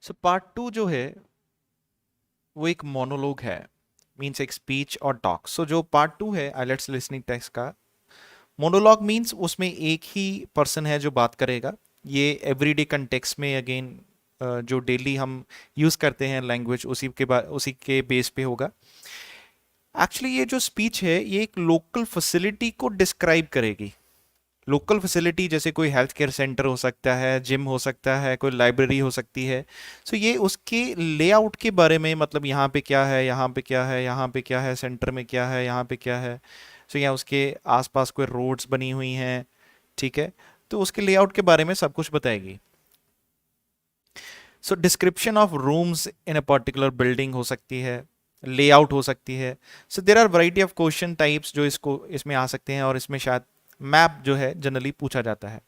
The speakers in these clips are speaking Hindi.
सो पार्ट टू जो है वो एक मोनोलॉग है, मीन्स एक स्पीच और टॉक। सो जो पार्ट टू है आइलेट्स लिसनिंग टेस्ट का, मोनोलॉग मीन्स उसमें एक ही पर्सन है जो बात करेगा। ये एवरीडे कंटेक्स्ट में अगेन जो डेली हम यूज़ करते हैं लैंग्वेज उसी के बेस पे होगा। एक्चुअली ये जो स्पीच है ये एक लोकल फैसिलिटी को डिस्क्राइब करेगी। लोकल फैसिलिटी जैसे कोई हेल्थ केयर सेंटर हो सकता है, जिम हो सकता है, कोई लाइब्रेरी हो सकती है। सो ये उसके लेआउट के बारे में, मतलब यहाँ पे क्या है, यहाँ पे क्या है, यहाँ पे क्या है, सेंटर में क्या है, यहाँ पे क्या है। सो यहाँ उसके आसपास कोई रोड्स बनी हुई हैं, ठीक है। तो उसके लेआउट के बारे में सब कुछ बताएगी। So description of rooms in a particular building हो सकती है, लेआउट हो सकती है। So there are variety of question types जो इसमें आ सकते हैं, और इसमें शायद मैप जो है जनरली पूछा जाता है।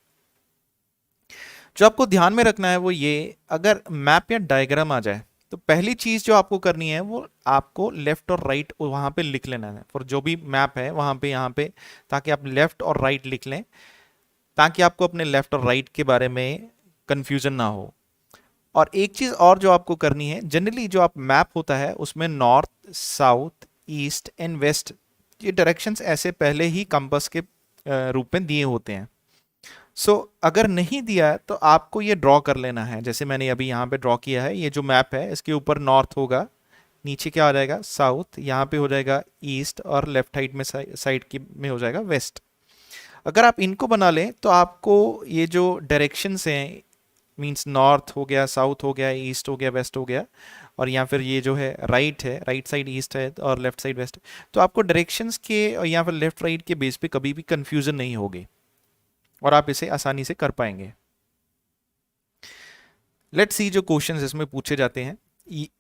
जो आपको ध्यान में रखना है वो ये, अगर मैप या डायग्राम आ जाए तो पहली चीज जो आपको करनी है वो आपको लेफ्ट और राइट वहां पे लिख लेना है, फॉर जो भी मैप है वहां पे, यहाँ पे, ताकि आप लेफ्ट और राइट लिख लें, ताकि आपको अपने लेफ्ट और राइट के बारे में कंफ्यूजन ना हो। और एक चीज और जो आपको करनी है, जनरली जो आप मैप होता है उसमें north, south, east and west, ये डायरेक्शंस ऐसे पहले ही कंपास के रूप में दिए होते हैं। सो अगर नहीं दिया है तो आपको ये ड्रॉ कर लेना है, जैसे मैंने अभी यहाँ पे ड्रॉ किया है। ये जो मैप है इसके ऊपर नॉर्थ होगा, नीचे क्या हो जाएगा, साउथ, यहाँ पे हो जाएगा ईस्ट, और लेफ्ट साइड में साइड की में हो जाएगा वेस्ट। अगर आप इनको बना लें तो आपको ये जो डायरेक्शंस हैं, मींस नॉर्थ हो गया, साउथ हो गया, ईस्ट हो गया, वेस्ट हो गया, और या फिर ये जो है राइट साइड ईस्ट है और लेफ्ट साइड वेस्ट, तो आपको डायरेक्शंस के और या फिर लेफ्ट राइट के बेस पे कभी भी कंफ्यूजन नहीं होगी, और आप इसे आसानी से कर पाएंगे। लेट्स सी जो क्वेश्चंस इसमें पूछे जाते हैं।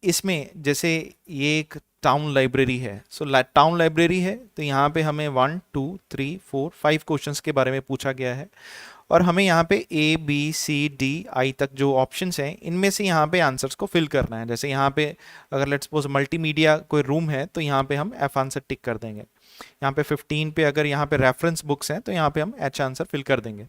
इसमें जैसे ये एक टाउन लाइब्रेरी है। सो टाउन लाइब्रेरी है तो यहाँ पे हमें 1 2 3 4 5 क्वेश्चंस के बारे में पूछा गया है, और हमें यहाँ पे A B C D I तक जो ऑप्शंस हैं इनमें से यहाँ पे आंसर्स को फिल करना है। जैसे यहाँ पे अगर लेट्स सपोज मल्टीमीडिया कोई रूम है तो यहाँ पे हम F आंसर टिक कर देंगे। यहाँ पे 15 पे अगर यहाँ पे रेफरेंस बुक्स हैं तो यहाँ पे हम H आंसर फिल कर देंगे।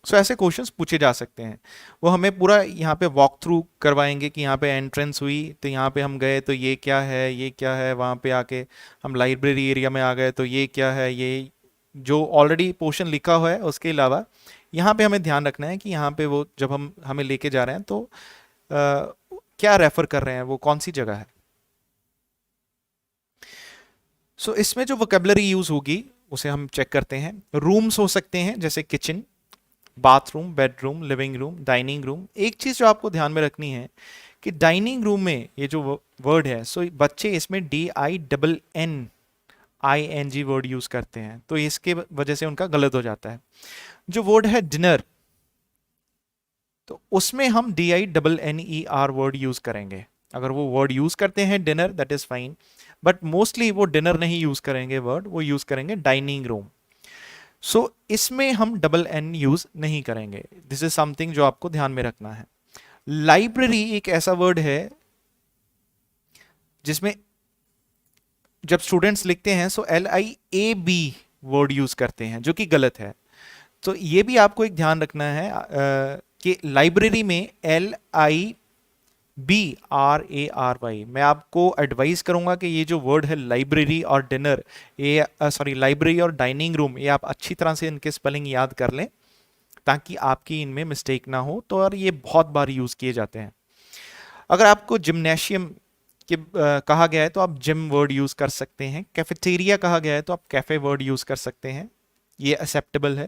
सो ऐसे क्वेश्चंस पूछे जा सकते हैं। वो हमें पूरा यहाँ पे वॉक थ्रू करवाएंगे कि यहाँ पे एंट्रेंस हुई तो यहाँ पे हम गए तो ये क्या है, ये क्या है, वहाँ पे आके हम लाइब्रेरी एरिया में आ गए तो ये क्या है, ये जो ऑलरेडी पोर्शन लिखा हुआ है उसके अलावा यहाँ पे हमें ध्यान रखना है कि यहाँ पे वो जब हम हमें लेके जा रहे हैं तो क्या रेफर कर रहे हैं, वो कौन सी जगह है। सो इसमें जो वोकेबलरी यूज होगी उसे हम चेक करते हैं। रूम्स हो सकते हैं जैसे kitchen, bathroom, bedroom, living room, dining room. एक चीज जो आपको ध्यान में रखनी है कि डाइनिंग रूम में ये जो वर्ड है, सो बच्चे इसमें DINNING वर्ड यूज करते हैं, तो इसके वजह से उनका गलत हो जाता है। जो वर्ड है डिनर, तो उसमें हम DINNER वर्ड यूज करेंगे। अगर वो वर्ड यूज करते हैं dinner, that is fine, but mostly वो डिनर नहीं यूज करेंगे वर्ड, वो यूज करेंगे डाइनिंग रूम। सो इसमें हम DN यूज नहीं करेंगे। दिस इज समथिंग जो आपको ध्यान में रखना है। लाइब्रेरी एक ऐसा वर्ड है जिसमें जब स्टूडेंट्स लिखते हैं सो LIAB वर्ड यूज करते हैं, जो कि गलत है। तो ये भी आपको एक ध्यान रखना है कि लाइब्रेरी में LIBRARY। मैं आपको एडवाइस करूंगा कि ये जो वर्ड है लाइब्रेरी और डिनर, ये सॉरी लाइब्रेरी और डाइनिंग रूम, ये आप अच्छी तरह से इनके स्पेलिंग याद कर लें ताकि आपकी इनमें मिस्टेक ना हो। तो और ये बहुत बार यूज किए जाते हैं। अगर आपको जिम्नेशियम के कहा गया है तो आप जिम वर्ड यूज कर सकते हैं। कैफेटेरिया कहा गया है तो आप कैफे वर्ड यूज कर सकते हैं, ये एक्सेप्टेबल है।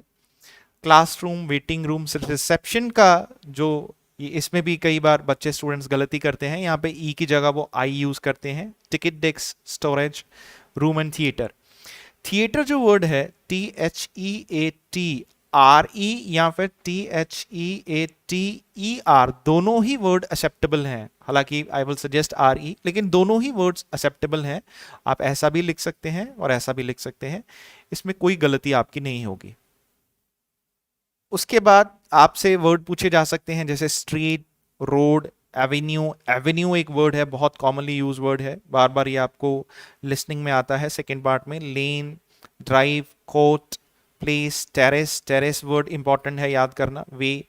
क्लासरूम, वेटिंग रूम, रिसेप्शन का जो इसमें भी कई बार बच्चे स्टूडेंट्स गलती करते हैं, यहाँ पे ई की जगह वो आई यूज करते हैं। Ticket, desk, storage, room and theatre. Theatre जो वर्ड है THEATRE या फिर THEATER, दोनों ही वर्ड एक्सेप्टेबल हैं। हालांकि आई विल सजेस्ट RE, लेकिन दोनों ही वर्ड्स एक्सेप्टेबल हैं। आप ऐसा भी लिख सकते हैं और ऐसा भी लिख सकते हैं, इसमें कोई गलती आपकी नहीं होगी। उसके बाद आपसे वर्ड पूछे जा सकते हैं जैसे स्ट्रीट, रोड, एवेन्यू। एवेन्यू एक वर्ड है, बहुत कॉमनली यूज वर्ड है, बार बार ये आपको लिसनिंग में आता है सेकेंड पार्ट में। Lane, drive, court, place, terrace. Terrace word important है, याद करना। वे,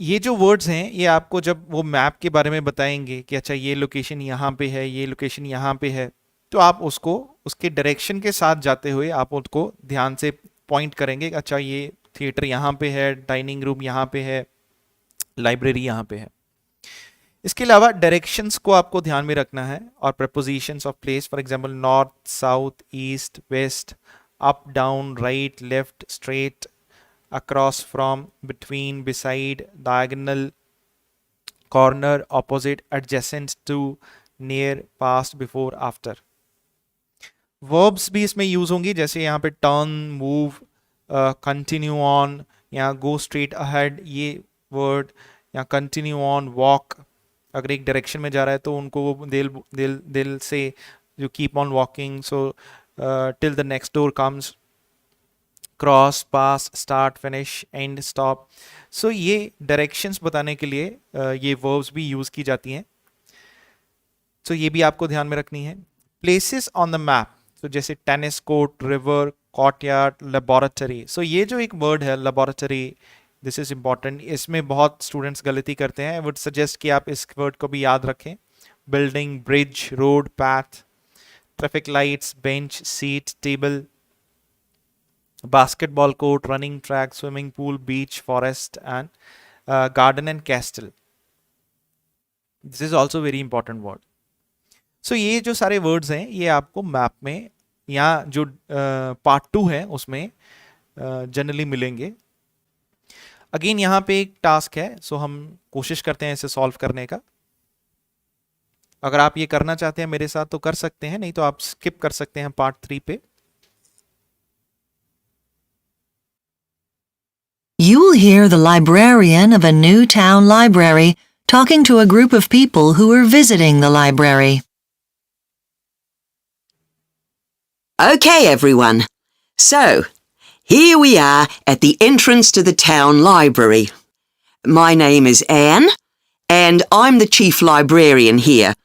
ये जो वर्ड्स हैं ये आपको जब वो मैप के बारे में बताएंगे कि अच्छा ये लोकेशन यहाँ पे है, ये लोकेशन यहाँ पे है, तो आप उसको उसके डायरेक्शन के साथ जाते हुए आप उसको ध्यान से पॉइंट करेंगे कि अच्छा ये थिएटर यहाँ पे है, डाइनिंग रूम यहाँ पे है, लाइब्रेरी यहाँ पे है। इसके अलावा डायरेक्शंस को आपको ध्यान में रखना है और prepositions of place, for example north, south, east, west, up, down, right, left, straight, across, from, between, beside, diagonal, corner, opposite, adjacent to, near, past, before, after. Verbs भी इसमें यूज होंगी, जैसे यहाँ पे टर्न, मूव, कंटिन्यू ऑन, यहाँ गो स्ट्रेट अहेड, ये वर्ड, या कंटिन्यू ऑन, वॉक, अगर एक डायरेक्शन में जा रहा है तो उनको वो दिल दिल दिल से you keep on walking so till the next door comes, cross, pass, start, finish, end, stop. So ये डायरेक्शंस बताने के लिए ये वर्ब्स भी यूज की जाती हैं। सो ये भी आपको ध्यान में रखनी है। प्लेसेस ऑन द मैप, तो जैसे टेनिस कोर्ट, रिवर, कॉर्टयार्ड, लेबोरेटरी। सो ये जो एक वर्ड है लेबोरेटरी, दिस इज इंपॉर्टेंट, इसमें बहुत स्टूडेंट्स गलती करते हैं। आई वुड सजेस्ट कि आप इस वर्ड को भी याद रखें। Building, bridge, road, path, traffic lights, bench, seat, table, basketball court, running track, swimming pool, beach, forest, and garden and castle. This is also very important word. So ये जो सारे words हैं ये आपको मैप में या जो पार्ट 2 है उसमें जनरली मिलेंगे। अगेन यहाँ पे एक टास्क है, सो हम कोशिश करते हैं इसे सॉल्व करने का। अगर आप ये करना चाहते हैं मेरे साथ तो कर सकते हैं, नहीं तो आप स्किप कर सकते हैं पार्ट 3 पे। You'll hear the librarian of a new town library talking to a group of people who are visiting the library. Okay, everyone. So, here we are at the entrance to the town library. My name is Anne, and I'm the chief librarian here,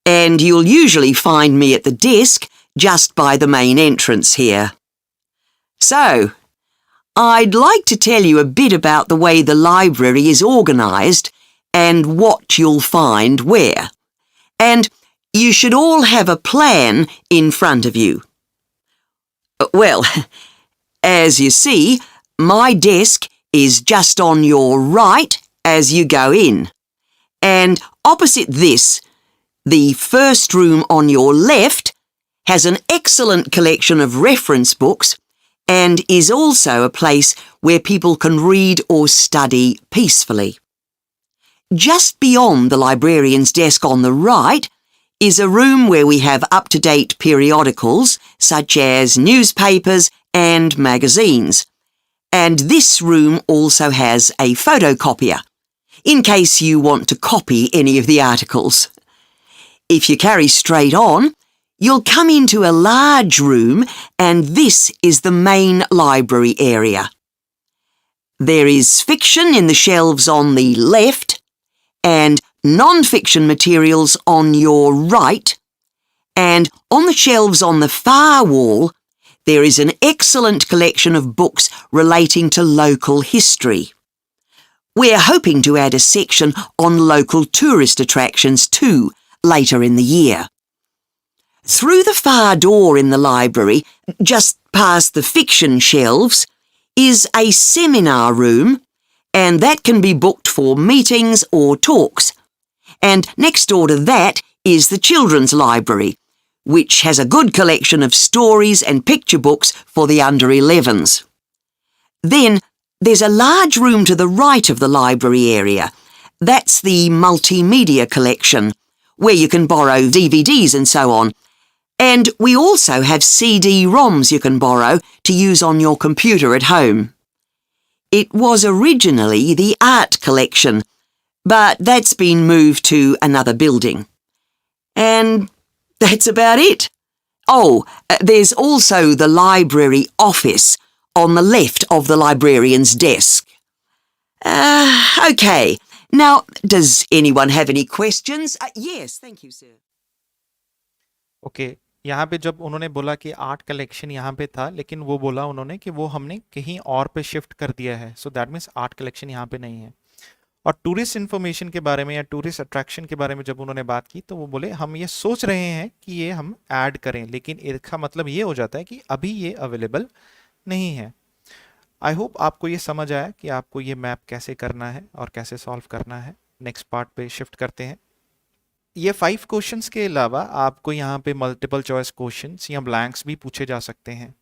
and you'll usually find me at the desk just by the main entrance here. So, I'd like to tell you a bit about the way the library is organised and what you'll find where. And you should all have a plan in front of you. Well, as you see, my desk is just on your right as you go in. And opposite this, the first room on your left has an excellent collection of reference books and is also a place where people can read or study peacefully. Just beyond the librarian's desk on the right is a room where we have up-to-date periodicals such as newspapers and magazines. And this room also has a photocopier, in case you want to copy any of the articles. If you carry straight on, you'll come into a large room, and this is the main library area. There is fiction in the shelves on the left, and non-fiction materials on your right, and on the shelves on the far wall, there is an excellent collection of books relating to local history. We're hoping to add a section on local tourist attractions too, later in the year. Through the far door in the library, just past the fiction shelves, is a seminar room, and that can be booked for meetings or talks. And next door to that is the children's library, which has a good collection of stories and picture books for the under 11s. Then there's a large room to the right of the library area. That's the multimedia collection, where you can borrow DVDs and so on. And we also have CD-ROMs you can borrow to use on your computer at home. It was originally the art collection, but that's been moved to another building. And that's about it. Oh, there's also the library office on the left of the librarian's desk. Okay. Now, does anyone have any questions? Yes, thank you, sir. Okay यहाँ पे जब उन्होंने बोला कि आर्ट कलेक्शन यहाँ पे था, लेकिन वो बोला उन्होंने कि वो हमने कहीं और पे शिफ्ट कर दिया है, so that means art collection यहाँ पे नहीं है। और टूरिस्ट इन्फॉर्मेशन के बारे में या टूरिस्ट अट्रैक्शन के बारे में जब उन्होंने बात की तो वो बोले हम ये सोच रहे हैं कि ये हम ऐड करें, लेकिन इसका मतलब ये हो जाता है कि अभी ये अवेलेबल नहीं है। आई होप आपको ये समझ आया कि आपको ये मैप कैसे करना है और कैसे सॉल्व करना है। नेक्स्ट पार्ट पे शिफ्ट करते हैं। ये 5 क्वेश्चंस के अलावा आपको यहाँ पे मल्टीपल चॉइस क्वेश्चंस या ब्लैंक्स भी पूछे जा सकते हैं।